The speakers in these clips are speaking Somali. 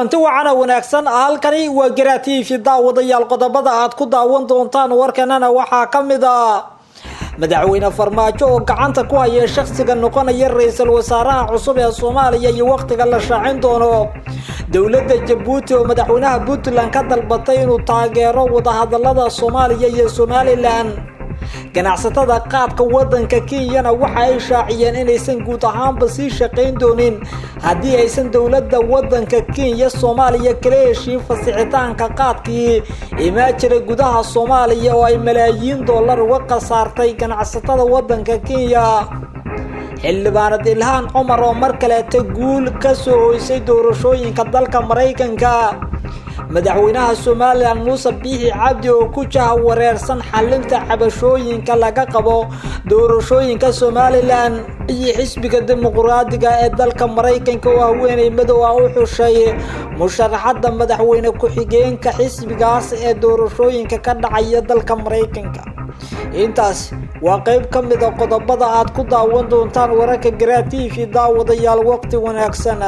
kulanti wacan wanaagsan halkani waa Garaati fi daawadayaal qodobada aad ku daawan doontaan warkanana waxa kamid ah madaxweyne Farmaajo oo gacanta ku haya shakhsiga noqonaya ra'iisul wasaaraha cusub ee Soomaaliya iyo waqtiga la shaacin doono dawladda Djibouti oo madaxweynaha Puntland ka dalbatay inuu taageero wada hadallada Soomaaliya iyo Somaliland ganacsatada qaadka wadanka Kenya waxa ay shaaciyeen inaysan guud ahaanba sii shaqeyn doonin haddii aysan dawladda wadanka Kenya Soomaaliya kala heshiin fasixitaanka qaadkii imaajira gudaha Soomaaliya oo ay malaayiin dollar uga qasaartay ganacsatada wadanka Kenya xildhibaanad Ilhaan Cumar oo mar kale guul ka soo hoysay doorashooyinka dalka Mareykanka madaxweynaha Soomaaliland Muuse Biixi Cabdi oo ku wareersan xalinta cabashooyinka laga qabo doorashooyinka Soomaaliland iyo xisbiga dimuqraadiga ee dalka Mareykanka oo haweeney madow ah u xushay musharaxada madaxweyne ku xigeenka xisbigaas ee doorashooyinka ka dhacaya dalka Mareykanka intaas waa qayb kamid ah qodobada aad ku daawan doontaan wararka Garaati fi daawadayaal waqti wanaagsan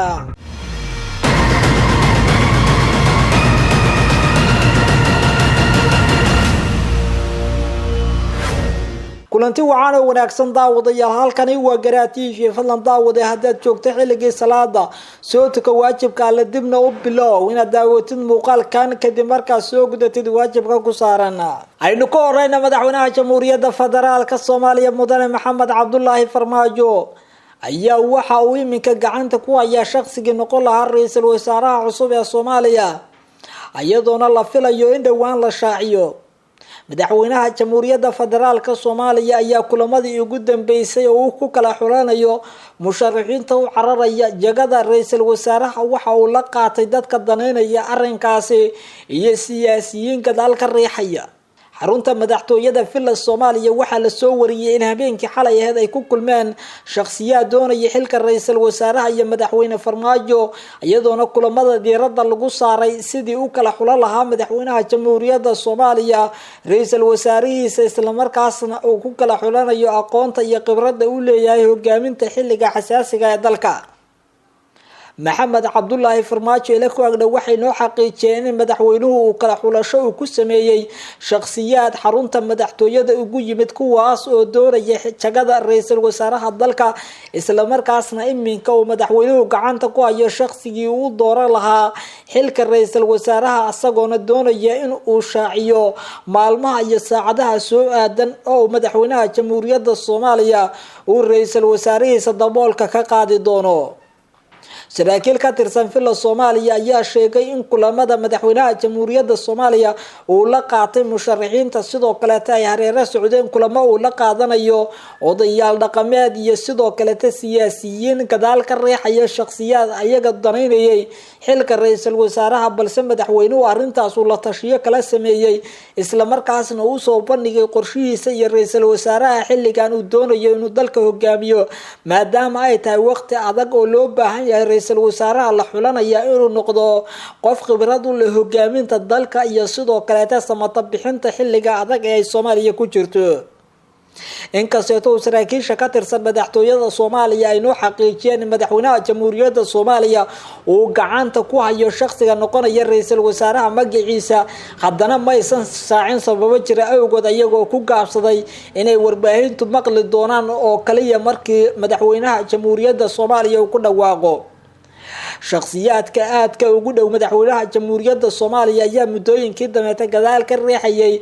kulanti wacan wanaagsan daawadayaal halkani waa Garaati fi fadlan daawada haddaad joogto xilligii salaada soo tuka waajibka la dibna u bilow inaad daawatid muuqaalkan kadib markaad soo gudatid waajibka ku saaran aynu ka horeyna madaxweynaha Jamhuuriyadda Federaalka Soomaaliya Mudane Maxamed Cabdullaahi Farmaajo ayaa waxa uu iminka gacanta ku haya shakhsiga noqon lahaa ra'iisul wasaaraha cusub ee Soomaaliya ayadoona la filayo in dhawaan la shaaciyo madaxweynaha Jamhuuriyadda Federaalka Soomaaliya ayaa kulamadii ugu dambeysay oo ku kala xulanayo musharaxiinta u cararaya jagada ra'iisul wasaaraha waxa uu la qaatay dadka daneynaya arrinkaasi iyo siyaasiyiinta dalka riixaya xarunta madaxtooyada Villa Soomaaliya waxa la soo wariyay in habeenkii xalay ahayd ay ku kulmeen shakhsiyaad doonaya xilka ra'iisul wasaaraha iyo madaxweyne Farmaajo iyadoona kulamada diiradda lagu saaray sidii uu kala xulan lahaa madaxweynaha Jamhuuriyadda Soomaaliya ra'iisul wasaarihiisa isla markaasna uu ku kala xulanayo aqoonta iyo khibradda uu leeyahay hogaaminta xilliga xasaasiga ee dalka Maxamed Cabdullaahi Farmaajo ila ku agdhow waxay noo xaqiijiyeen in madaxweynuhu uu kala xulasho uu ku sameeyay shakhsiyaad xarunta madaxtooyada ugu yimid kuwaas oo doonaya jagada ra'iisul wasaaraha dalka isla markaasna iminka uu madaxweynuhu gacanta ku hayo shakhsigii uu dooran lahaa xilka ra'iisul wasaaraha asagoona doonaya in uu shaaciyo maalmaha iyo saacadaha soo aadan oo madaxweynaha Jamhuuriyadda Soomaaliya uu ra'iisul wasaarihiisa daboolka ka qaadi doono saraakiil ka tirsan Villa Soomaaliya ayaa sheegay in kulamada madaxweynaha Jamhuuriyadda Soomaaliya uu la qaatay musharaxiinta sidoo kale ay hareeraha socdeen kulamo uu la qaadanayo odayaal dhaqameed iyo sidoo kale siyaasiyiin gadaal ka riixaya shakhsiyaad ayaga daneynayay xilka ra'iisul wasaaraha balse madaxweynuhu arrintaas uu la tashiyo kala sameeyay isla markaasna uu soo bandhigay qorshihiisa iyo ra'iisul wasaaraha xilligan uu doonayo inuu dalka hogaamiyo maadaama ay tahay waqti adag oo loo baahan yahay ra'iisul wasaaraha la xulanaya inuu noqdo qof khibrad u leh hogaaminta dalka iyo sidoo kale samata bixinta xilliga adag ee Soomaaliya ku jirto inkastoo saraakiisha ka tirsan madaxtooyada Soomaaliya ay noo xaqiijiyeen madaxweynaha Jamhuuriyadda Soomaaliya uu gacanta ku hayo shakhsiga noqonaya ra'iisul wasaaraha magaciisa haddana ma aysan saacin sababo jira awgood ayagoo ku gaabsaday inay warbaahintu maqli doonaan oo kaliya markii madaxweynaha Jamhuuriyadda Soomaaliya uu ku dhawaaqo shakhsiyaadka aadka ugu dhow madaxweynaha Jamhuuriyadda Soomaaliya ayaa muddooyinkii dambe gadaal ka riixayay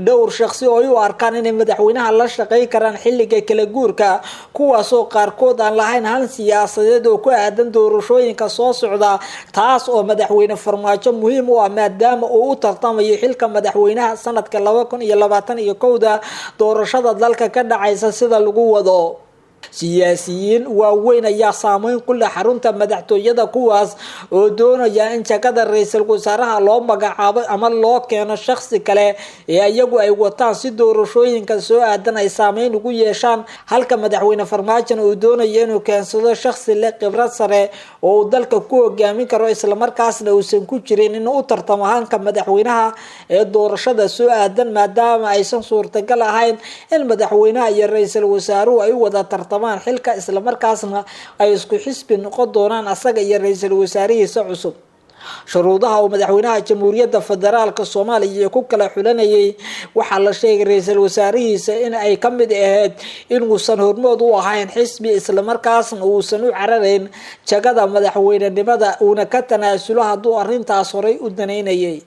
dhowr shakhsi oo ay u arkaan inay madaxweynaha la shaqeyn karaan xilliga kala guurka kuwaas oo qaarkood aan lahayn hal siyaasadeed oo ku aadan doorashooyinka soo socda taas oo madaxweyne Farmaajo muhiim u ah maadaama uu u tartamayo xilka madaxweynaha sanadka 2021 doorashada dalka ka dhacaysa sida lagu wado siyaasiyiin waaweyn ayaa saameyn ku leh xarunta madaxtooyada kuwaas oo doonaya in jagada ra'iisul wasaaraha loo magacaabo ama loo keeno shakhsi kale ee ayagu ay wataan si doorashooyinka soo aadan ay saameyn ugu yeeshaan halka madaxweyne Farmaajo uu doonayo inuu keensado shakhsi leh khibrad sare oo dalka ku hogaamin karo isla markaasna uusan ku jirin in uu tartamo hanka madaxweynaha ee doorashada soo aadan maadaama aysan suurtagal ahayn in madaxweynaha iyo ra'iisul wasaaruhu ay wada tartamaan xilka isla markaasna ay isku xisbi noqon doonaan asaga iyo ra'iisul wasaarihiisa cusub shuruudaha uu madaxweynaha jamhuuriyadda federaalka Soomaaliya ku kala xulanayay waxa la sheegay ra'iisul wasaarihiisa in ay ka mid ahayd in uusan hormood u ahayn xisbi isla markaasna uusan u carareyn jagada madaxweynenimada uuna ka tanaasulo hadduu arrintaas horay u daneynayay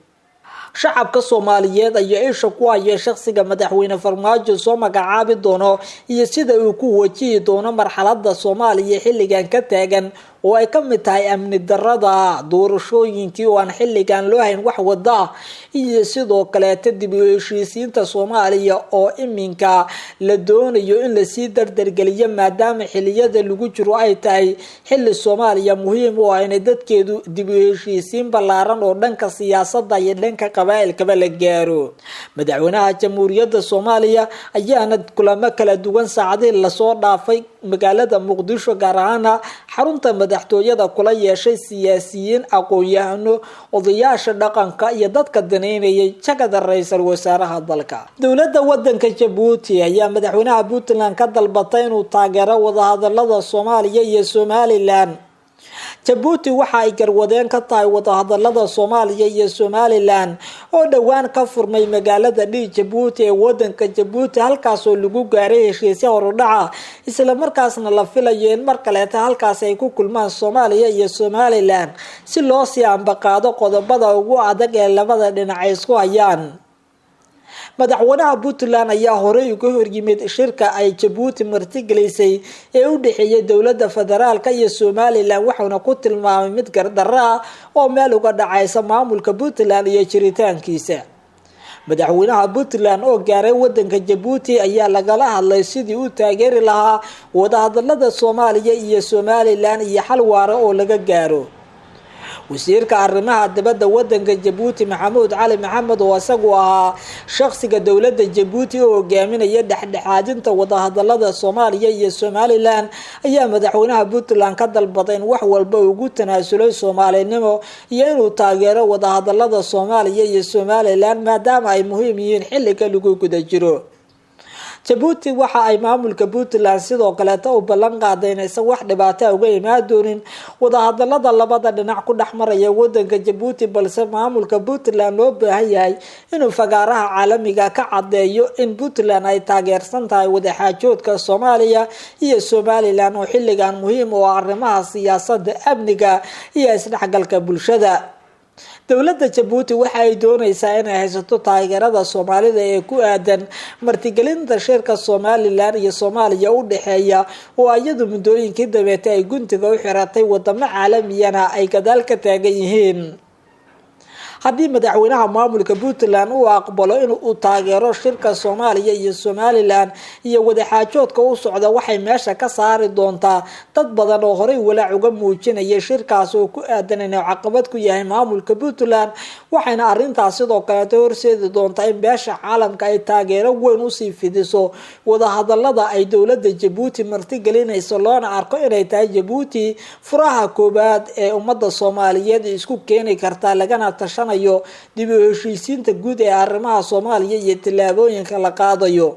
shacabka Soomaaliyeed ayaa isha ku haya shakhsiga madaxweyne Farmaajo soo magacaabi doono iyo sida uu ku wajihi doono marxaladda Soomaaliya xilligan ka taagan oo ay ka mid tahay amni darrada doorashooyinkii oo aan xilligan loo hayn wax wada iyo sidoo kale dib u heshiisiinta Soomaaliya oo iminka la doonayo in la sii dardargeliyo maadaama xilliyada lagu jiro ay tahay xilli Soomaaliya muhiim u ah in dadkeedu dib u heshiisiin ballaaran oo dhanka siyaasadda iyo dhanka qabaa'ilka la gaaro madaxweynaha jamhuuriyadda Soomaaliya ayaana kulamo kala duwan saacadii la soo dhaafay magaalada Muqdisho gaar ahaan xarunta madaxtooyada kula yeeshay siyaasiyiin aqoon-yahano odayaasha dhaqanka iyo dadka daneynayay jagada ra'iisul wasaaraha dalka dowladda wadanka Djibouti ayaa madaxweynaha Puntland ka dalbatay inuu taageero wadahadalada Soomaaliya iyo Somaliland Djibouti waxa ay garwadeen ka tahay wadahadalada Soomaaliya iyo Somaliland oo dhawaan ka furmay magaalada Djibouti ee wadanka Djibouti halkaas oo lagu gaaray heshiisyo horudhaca isla markaasna la filayo in mar kale halkaas ay ku kulmaan Soomaaliya iyo Somaliland si loo sii ambaqaado qodobada ugu adag ee labada dhinac isku hayaan madaxweynaha Puntland ayaa horey uga horyimid shirka ay Djibouti martigelisay ee u dhaxeeyay dowladda federaalka iyo Somaliland waxaana ku tilmaamay mid gardarro oo meel uga dhacaysa maamulka Puntland iyo jiritaankiisa madaxweynaha Puntland oo gaaray wadanka Djibouti ayaa lagala hadlay sidii uu taageeri lahaa wadahadalada Soomaaliya iyo Somaliland iyo xal waara oo laga gaaro wasiirka arrimaha dibadda wadanka Djibouti Maxamuud Cali Maxamed oo isagu ahaa shakhsiga dowladda Djibouti oo hogaaminaya dhexdhexaadinta wadahadalada Soomaaliya iyo Somaliland ayaa madaxweynaha Puntland ka dalbaday in wax walba ugu tanaasulay Soomaalinimo iyo inuu taageero wadahadalada Soomaaliya iyo Somaliland maadaama ay muhiim yihiin xilliga lagu guda jiro Djibouti waxa ay maamulka Puntland sidoo kale u ballan qaaday in aysan wax dhibaato uga imaan doonin wadahadalada labada dhinac ku dhaxmaraya wadanka Djibouti balse maamulka Puntland loo baahan yahay inuu fagaaraha caalamiga ka cadeeyo in Puntland ay taageersan tahay wadaxaajoodka Soomaaliya iyo Somaliland oo xilligan muhiim u ah arrimaha siyaasadda amniga iyo isdhexgalka bulshada dowladda Djibouti waxa ay doonaysaa in ay haysato taageerada Soomaalida ee ku aadan martigelinta shirka Somaliland iyo Soomaaliya u dhaxeeya oo iyadu muddooyinkii dambeeyay ay guntiga u xiratay wadamo caalamiyana ay gadaal ka taagan yihiin haddii madaxweynaha maamulka Puntland uu aqbalo inuu taageero shirka Soomaaliya iyo Somaliland iyo wadaxaajoodka u socda waxay meesha ka saari doontaa dad badan oo horey walaac uga muujinaya shirkaas oo ku aadan inuu caqabad ku yahay maamulka Puntland waxayna arrintaas sidoo kale horseedi doontaa in beesha caalamka ay taageero weyn u sii fidiso wadahadalada ay dowladda Djibouti martigelinayso loona arko inay tahay Djibouti furaha koobaad ee ummadda Soomaaliyeed isku keeni karta lagana tashan dib u heshiisiinta guud ee arrimaha Soomaaliya iyo tilaabooyinka la qaadayo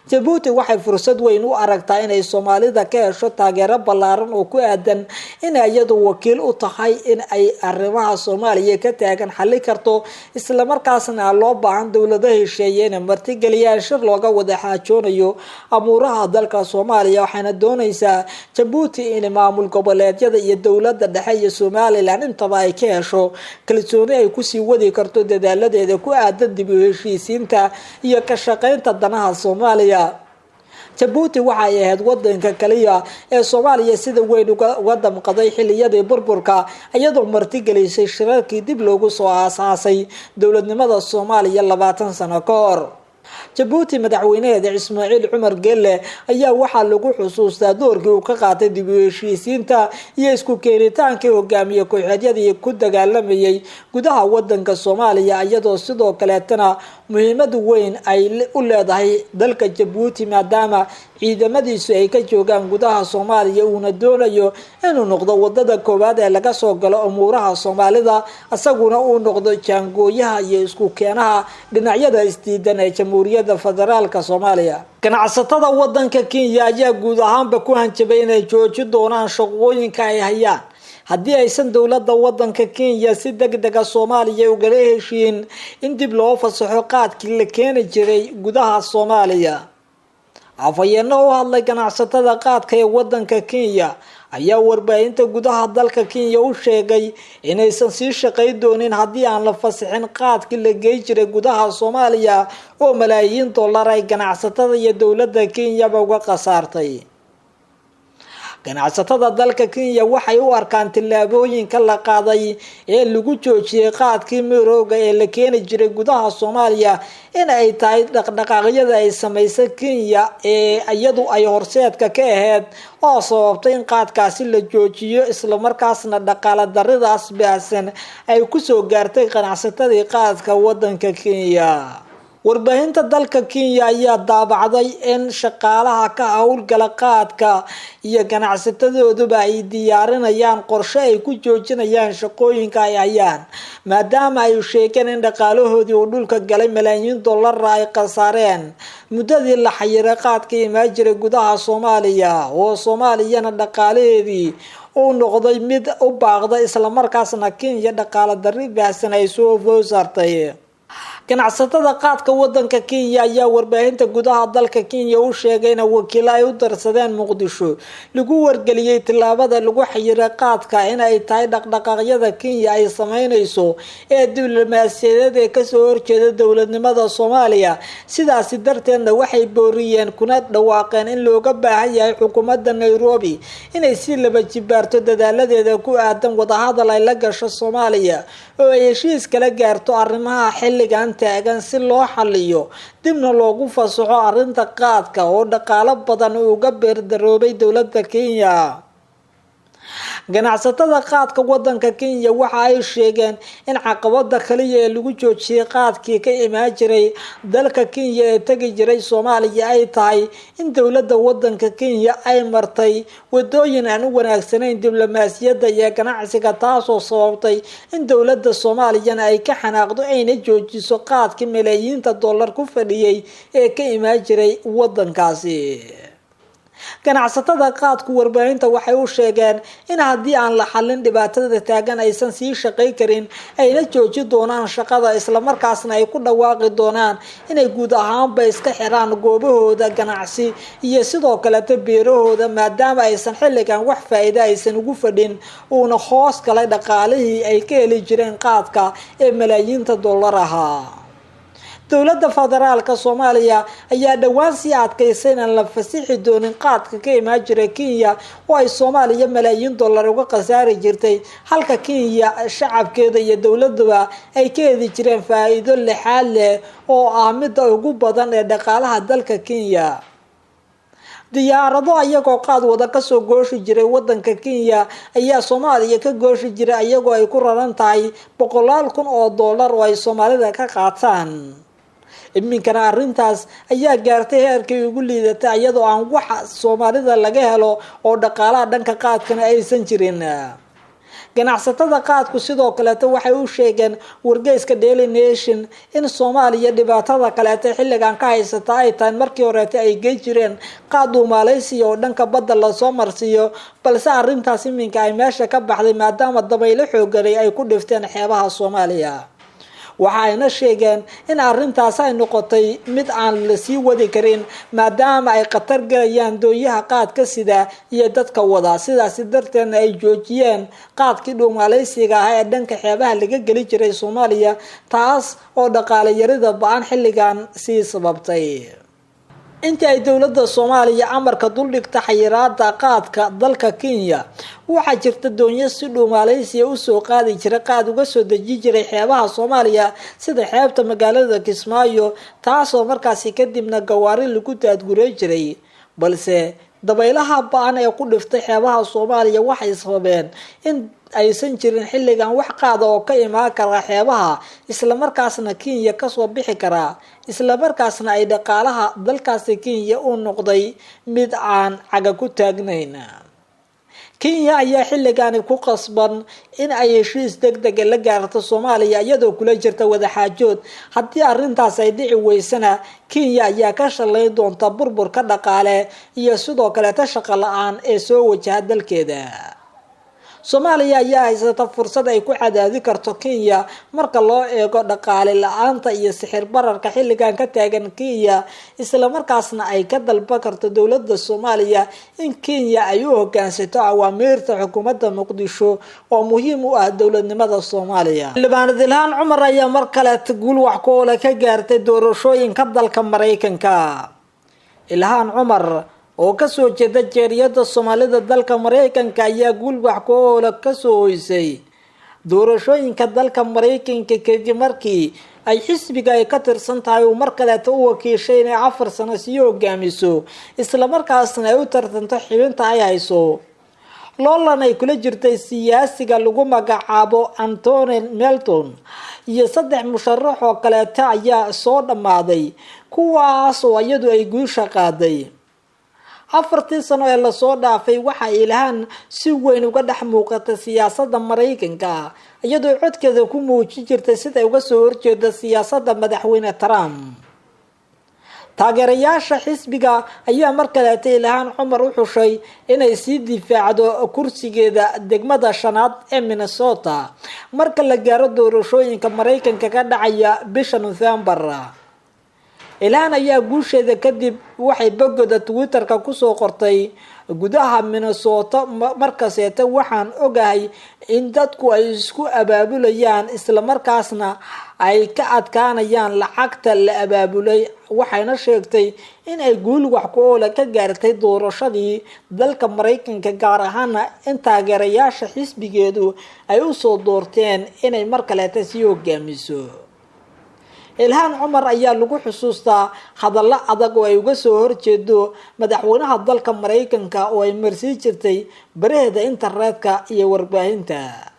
Djibouti waxay fursad weyn u aragtaa inay Soomaalida ka hesho taageero ballaaran oo ku aadan in iyadu wakiil u tahay in ay arrimaha Soomaaliya ka taagan xalli karto isla markaasna loo baahan dowladaha heshiiye in martigeliyaan shir looga wada xaajoonayo amuuraha dalka Soomaaliya waxayna doonaysaa Djibouti in maamul goboleedyada iyo dowladda dhexe iyo Somaliland intaba ay ka hesho kalsooni ay ku sii wadi karto dadaaladeeda ku aadan dib u heshiisiinta iyo ka shaqeynta danaha Soomaaliya Djibouti waxa ay ahayd wadanka kaliya ee Soomaaliya sida weyn uga damqaday xilliyadii burburka iyadoo martigelisay shirarkii dib loogu soo aasaasay dowladnimada Soomaaliya 20 sano ka hor Djibouti madaxweynaheeda Ismaaciil Cumar Geelle ayaa waxa lagu xusuustaa doorkii uu ka qaatay dib u heshiisiinta iyo isku keenitaanka hogaamiye kooxeedyadii ku dagaalamayay gudaha wadanka Soomaaliya iyadoo sidoo kale tana muhiimad weyn ay u leedahay dalka Djibouti maadaama ciidamadiisu ay ka joogaan gudaha Soomaaliya uuna doonayo inuu noqdo wadada koowaad ee laga soo galo amuuraha Soomaalida asaguna uu noqdo jaangooyaha iyo isku keenaha dhinacyada isdiidan ee Jamhuuriyadda Federaalka Soomaaliya ganacsatada wadanka Kenya ayaa guud ahaanba ku hanjabay inay joojin doonaan shaqooyinka ay hayaan haddii aysan dowladda wadanka Kenya si degdeg ah Soomaaliya ugala heshiin in dib loo fasaxo qaadkii la keeni jiray gudaha Soomaaliya. Afhayeenka u hadlay ganacsatada qaadka ee wadanka Kenya ayaa warbaahinta gudaha dalka Kenya u sheegay inaysan sii shaqayn doonin haddii aan la fasaxin qaadkii la geey jiray gudaha Soomaaliya oo malaayiin dollar ay ganacsatada iyo dowladda Kenya uga qasaartay. ganacsatada dalka Kenya waxay u arkaan tillaabooyinka la qaaday ee lagu joojiyay qaadkii mirooga ee la keeni jiray gudaha Soomaaliya in ay tahay dhaqdhaqaaqyada ay sameysay Kenya ee iyadu ay horseedka ka ahayd oo sababtay in qaadkaasi la joojiyo isla markaasna dhaqaale darridaas baahsan ay ku soo gaartay ganacsatadii qaadka wadanka Kenya. warbaahinta dalka Kenya ayaa daabacday in shaqaalaha ka howlgala qaadka iyo ganacsatadooduba ay diyaarinayaan qorshe ay ku joojinayaan shaqooyinka ay hayaan maadaama ay sheegeen in dhaqaalahoodii uu dhulka galay malaayiin dollar ay qasaareen muddadii la xayiray qaadka imaan jiray gudaha Soomaaliya oo Soomaaliyana dhaqaalaheedii uu noqday mid u baaqda isla markaasna Kenya dhaqaale darri baahsan ay soo foosartay. ganacsatada qaadka wadanka Kenya ayaa warbaahinta gudaha dalka Kenya u sheegay in wakiilo ay u darsadeen Muqdisho lagu wargeliyay tilaabada lagu xayiray qaadka in ay tahay dhaqdhaqaaqyada Kenya ay sameynayso ee diblomaasiyadeed ee ka soo horjeeda dowladnimada Soomaaliya. sidaas darteedna waxay booriyeen kuna dhawaaqeen in looga baahan yahay xukuumadda Nairobi inay si laba jibaarto dadaaladeeda ku aadan wadahadal ay la gasho Soomaaliya oo ay heshiis kala gaarto arrimaha xilligan taagan si loo xalliyo dibna loogu fasaxo arrinta qaadka oo dhaqaale badan uga beerdaroobay dowladda Kenya. ganacsatada qaadka wadanka Kenya waxa ay sheegeen in caqabada kaliya ee lagu joojiyay qaadkii ka imaan jiray dalka Kenya ee tagi jiray Soomaaliya ay tahay in dowladda wadanka Kenya ay martay wadooyin aan u wanaagsanayn diblomaasiyadda iyo ganacsiga taasoo sababtay in dowladda Soomaaliya ay ka xanaaqdo ayna joojiso qaadkii malaayiinta dollar ku fadhiyay ee ka imaan jiray wadankaasi. ganacsatada qaadku warbaahinta waxay u sheegeen in haddii aan la xallin dhibaatada taagan aysan sii shaqayn karin ayna joojin doonaan shaqada isla markaasna ay ku dhawaaqi doonaan inay guud ahaanba iska xiraan goobahooda ganacsi iyo sidoo kale beerahooda maadaama aysan xilligan wax faa'iido aysan ugu fadhin uuna hoos galay dhaqaalihii ay ka heli jireen qaadka ee malaayiinta dollar ahaa. dowladda federaalka Soomaaliya ayaa dhawaan sii adkaysay in la fasixi doonin qaadka ka imaan jiray Kenya oo ay Soomaaliya malaayiin dollar uga qasaari jirtay halka Kenya shacabkeeda iyo dowladduba ay ka heli jireen faa'iido lixaad leh oo ah mid ugu badan ee dhaqaalaha dalka Kenya. diyaarado ayagoo qaad wada ka soo gooshi jiray wadanka Kenya ayaa Soomaaliya ka gooshi jiray ayagoo ay ku raran tahay $100,000 oo ay Soomaalida ka qaataan. iminkana arrintaas ayaa gaartay heerkii ugu liidatay iyadoo aan waxa Soomaalida laga helo oo dhaqaalaha dhanka qaadkana aysan jirin. ganacsatada qaadku sidoo kale waxay u sheegeen wargeyska Daily Nation in Soomaaliya dhibaatada kale xilligan ka haysata ay tahay markii hore ay geey jireen qaad Malaysia oo dhanka badda la soo marsiyo balse arrintaas iminka ay meesha ka baxday maadaama dabaylo xooggan ay ku dhifteen xeebaha Soomaaliya. waxayna sheegeen in arrintaas ay noqotay mid aan la sii wadi karin maadaama ay qatar galayaan dooyaha qaadka sida iyo dadka wada sidaas darteedna ay joojiyeen qaadkii Malaysiga ah ee dhanka xeebaha laga gali jiray Soomaaliya taas oo dhaqaale yarida baan xilligan sii sababtay. intii ay dowladda Soomaaliya amarka dul dhigta xayiraadda qaadka dalka Kenya waxaa jirta doonyo si Malaysia u soo qaadi jiray qaad uga soo deji jiray xeebaha Soomaaliya sida xeebta magaalada Kismaayo taasoo markaasi kadibna gawaari lagu daadguray jiray balse dabaylaha baan ee ku dhiftay xeebaha Soomaaliya waxay sababeen in aysan jirin xilligan wax qaada oo ka imaan kara xeebaha isla markaasna Kenya ka soo bixi kara isla markaasna ay dhaqaalaha dalkaasi Kenya u noqday mid aan caga ku taagnayn. Kenya ayaa xilligan ku qasban in ay heshiis degdeg la gaarto Soomaaliya iyadoo kula jirta wada xaajood haddii arrintaas ay dhici weysana Kenya ayaa ka shalay doonta burburka dhaqaale iyo sidoo kale shaqo la'aan ee soo wajaha dalkeeda. Soomaaliya ayaa haysata fursad ay ku cadaadi karto Kenya marka loo eego dhaqaale la'aanta iyo sixir bararka xilligan ka taagan Kenya, isla markaasna ay ka dalban karto dowladda Soomaaliya in Kenya ay u hoggaansato awaamirta xukuumadda Muqdisho oo muhiim u ah dowladnimada Soomaaliya. Xildhibaan Ilhaan Cumar ayaa mar kale guul wax ku ool ka gaartay doorashooyinka dalka Mareykanka. Ilhaan Cumar oo ka soo jeeda jeeriyada Soomaalida dalka Mareykanka ayaa guul wax ku ool ka soo hoysay doorashooyinka dalka Mareykanka kadib markii ay xisbiga ay ka tirsan tahay uu mar kale u wakiishay inay 4 sano sii hogaamiso, isla markaasna ay u tartanto xibinta ay hayso. Loolan ay kula jirtay siyaasiga lagu magacaabo Anthony Melton iyo 3 musharax oo kale ayaa soo dhamaaday, kuwaas oo iyadu ay guusha qaaday. 4 sano ee la soo dhaafay waxa Ilhaan si weyn uga dhex muuqatay siyaasadda Mareykanka, iyadoo codkeeda ku muujin jirtay sida ay uga soo horjeeda siyaasadda madaxweyne Trump. Taageerayaasha xisbiga ayaa mar kale Ilhaan Cumar u xushay inay sii difaacdo kursigeeda degmada 5aad ee Minnesota marka la gaaro doorashooyinka Mareykanka ka dhacaya bisha November. Ilhaan ayaa guusheeda kadib waxay boggooda Twitter-ka ku soo qortay gudaha Minnesota markaaseta waxaan ogahay in dadku ay isku abaabulayaan isla markaasna ay ka adkaanayaan lacagta la abaabulay, waxayna sheegtay in ay guul wax ku ool ka gaartay doorashadii dalka Mareykanka, gaar ahaan in taageerayaasha xisbigeedu ay u soo doorteen inay mar kale sii hogaamiso. Ilhaan Cumar ayaa lagu xusuustaa hadallo adag oo ay uga soo horjeedo madaxweynaha dalka Mareykanka oo ay marsi jirtay baraheeda internetka iyo warbaahinta.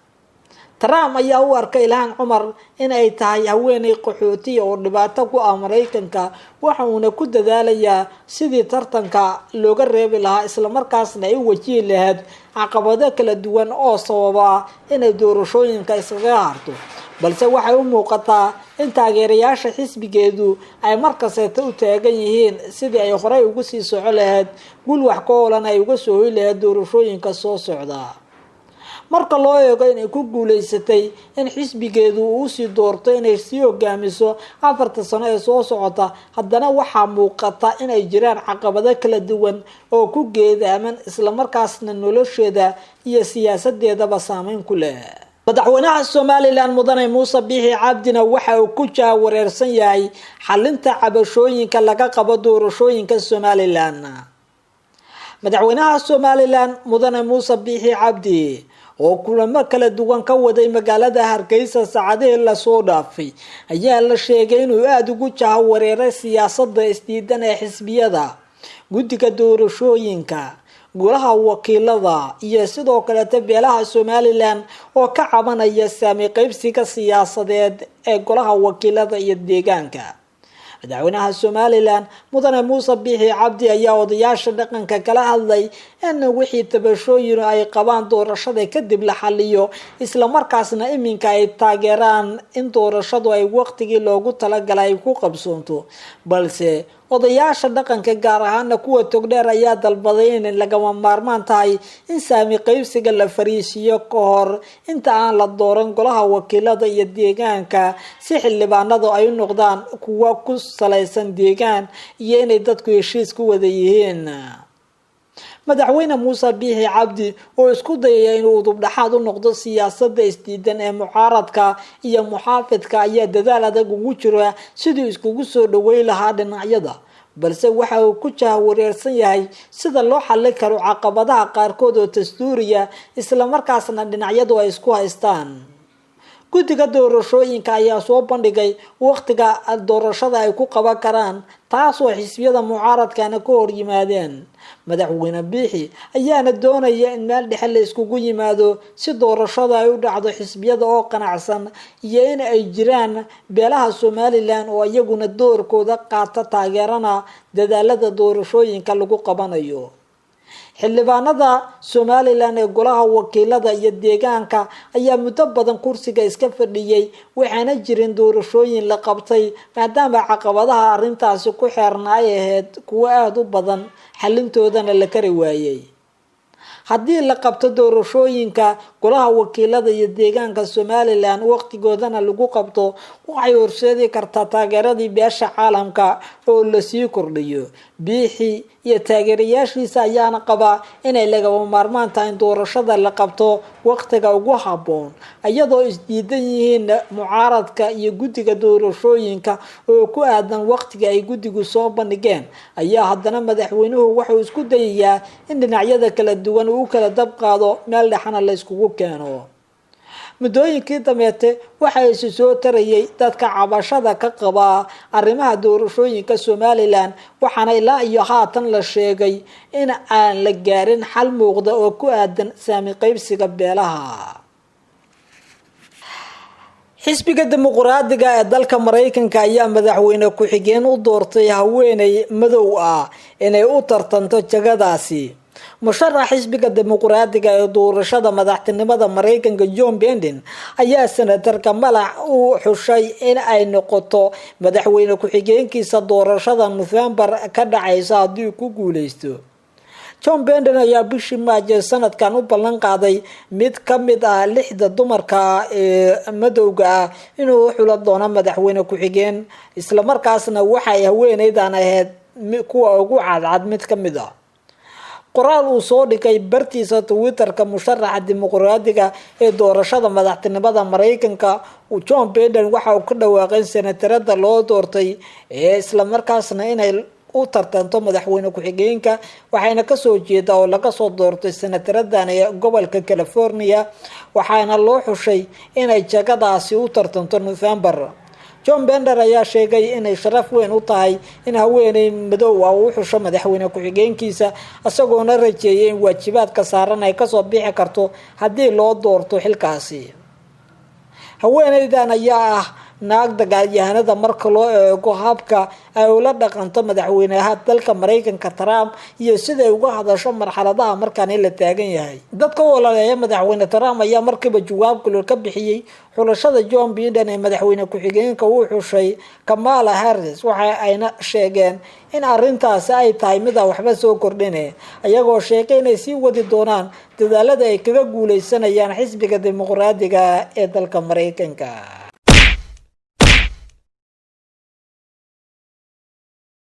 Trump ayaa u arkay Ilhaan Cumar in ay tahay haweeney qaxooti oo dhibaato ku ah Mareykanka, waxa uuna ku dadaalayaa sidii tartanka looga reebi lahaa isla markaasna ay u wajihi lahayd caqabado kala duwan oo sababa inay doorashooyinka iskaga harto. balse waxay u muuqataa in taageerayaasha xisbigeedu ay markasta u taagan yihiin sidii ay horey ugu sii soco lahayd guul wax ka oolan ay uga soo heli lahayd doorashooyinka soo socda. marka loo eego inay ku guuleysatay in xisbigeedu uu sii doorto inay sii hogaamiso 4 sano ee soo socota, haddana waxaa muuqata in ay jiraan caqabado kala duwan oo ku geedaaman isla markaasna nolosheeda iyo siyaasadeedaba saameyn ku leh. madaxweynaha Soomaaliland Mudane Muuse Biixi Cabdina waxa uu ku jaawareersan yahay xalinta cabashooyinka laga qabo doorashooyinka Soomaaliland. madaxweynaha Soomaaliland Mudane Muuse Biixi Cabdi oo kulamo kala duwan ka waday magaalada Hargeysa saacadihii la soo dhaafay ayaa la sheegay inuu aad ugu jaawareeray siyaasadda isdiidan ee xisbiyada, guddiga doorashooyinka, golaha wakiilada iyo sidoo kale beelaha Soomaaliland oo ka cabanaya saami qaybsiga siyaasadeed ee golaha wakiilada iyo deegaanka. madaxweynaha Soomaaliland Mudane Muuse Biixi Cabdi ayaa odayaasha dhaqanka kala hadlay in wixii tabashooyin ay qabaan doorashada kadib la xaliyo, isla markaasna iminka ay taageeraan in doorashadu ay waqtigii loogu talagalay ku qabsoonto, balse odayaasha dhaqanka gaar ahaan kuwa togdheer ayaa dalbaday in lagama maarmaan tahay in saami qaybsiga la fariisiyo ka hor inta aan la dooran golaha wakiilada iyo deegaanka si xildhibaanadu ay u noqdaan kuwa ku salaysan deegaan iyo inay dadku heshiis ku wada yihiin. madaxweyne Muuse Biixi Cabdi oo isku dayay inuu dubdhaxaad u noqdo siyaasadda isdiidan ee mucaaradka iyo muxaafidka ayaa dadaal adag ugu jira sidii iskugu soo dhaweey lahaa dhinacyada, balse waxa uu ku jaawareersan yahay sida loo xallin karo caqabadaha qaarkood oo dastuuriya isla markaasna dhinacyadu ay isku haystaan. guddiga doorashooyinka ayaa soo bandhigay waqtiga doorashada ay ku qaban karaan, taas oo xisbiyada mucaaradkana ka hor yimaadeen. madaxweyne Biixi ayaana doonaya in meel dhexe la iskugu yimaado si doorashada ay u dhacdo xisbiyada oo qanacsan iyo in ay jiraan beelaha Soomaaliland oo iyaguna doorkooda qaata taageerana dadaalada doorashooyinka lagu qabanayo. xildhibaanada Soomaaliland ee golaha wakiilada iyo deegaanka ayaa muddo badan kursiga iska fadhiyay, waxaana jirin doorashooyin la qabtay maadaama caqabadaha arrintaasi ku xeernaa ay ahayd kuwo aad u badan, xalintoodana la kari waayay. haddii la qabto doorashooyinka golaha wakiilada iyo deegaanka Somaliland waqtigoodana lagu qabto waxay horseedi kartaa taageeradii beesha caalamka oo la sii kordhiyo. Biixi iyo taageerayaashiisa ayaana qaba inay lagama maarmaan tahay in doorashada la qabto waqtiga ugu habboon iyadoo isdiidan yihiin mucaaradka iyo guddiga doorashooyinka oo ku aadan waqtiga ay guddigu soo bandhigeen. Ayaa haddana madaxweynuhu wuxuu isku dayayaa in dhinacyada kala duwan uu kala dab qaado meel dhaxana la iskugu keeno. muddooyinkii dambeete waxay isu soo tarayay dadka cabashada ka qaba arrimaha doorashooyinka Somaliland waxaana ilaa iyo haatan la sheegay in aan la gaarin xal muuqda oo ku aadan saami qaybsiga beelaha. xisbiga dimuqraadiga ee dalka Mareykanka ayaa madaxweyne ku xigeen u doortay haweeney madow ah inay u tartanto jagadaasi. musharax xisbiga dimuqraadiga ee doorashada madaxtinimada Mareykanka Joe Biden ayaa senatarka malax u xushay in ay noqoto madaxweyne ku xigeenkiisa doorashada November ka dhacaysa haddii ku guuleysto. Joe Biden ayaa bishii Maajo sanadkan u ballan qaaday mid ka mid ah 6 dumarka ee madowga ah inuu xulo doono madaxweyne ku xigeen isla markaasna waxay haweeneydan ahayd kuwa ugu cadcad mid ka mid ah. qoraal uu soo dhigay bartiisa Twitterka musharaxa dimuqraadiga ee doorashada madaxtinimada Mareykanka Joe Biden waxa uu ka dhawaaqay senatarada loo doortay ee isla markaasna inay u tartanto madaxweyne ku xigeenka waxayna ka soo jeedaa oo laga soo doortay senataradan ee gobolka California waxaana loo xushay inay jagadaasi u tartanto November. Joe Biden ayaa sheegay inay sharaf weyn u tahay in haweeney madow ah uu xusho madaxweyne ku xigeenkiisa asagoo na rajeeyay in waajibaadka saaran ay ka soo bixi karto haddii loo doorto xilkaasi. haweeneydan ayaa ah naag dagaalyahanada marka loo eego habka ay ula dhaqanto madaxweynaha dalka Mareykanka Trump iyo sida ay uga hadasho marxaladaha markaan la taagan yahay. dadka walaalaha madaxweyne Trump ayaa markiiba jawaab kulul ka bixiyay xulashada Joe Biden ee madaxweyne ku xigeenka uu xushay Kamala Harris waxa ayna sheegeen in arrintaasi ay tahay mid waxba soo kordhinay ayagoo sheegay inay sii wadi doonaan dadaalada ay kaga guuleysanayaan xisbiga dimuqraadiga ee dalka Mareykanka.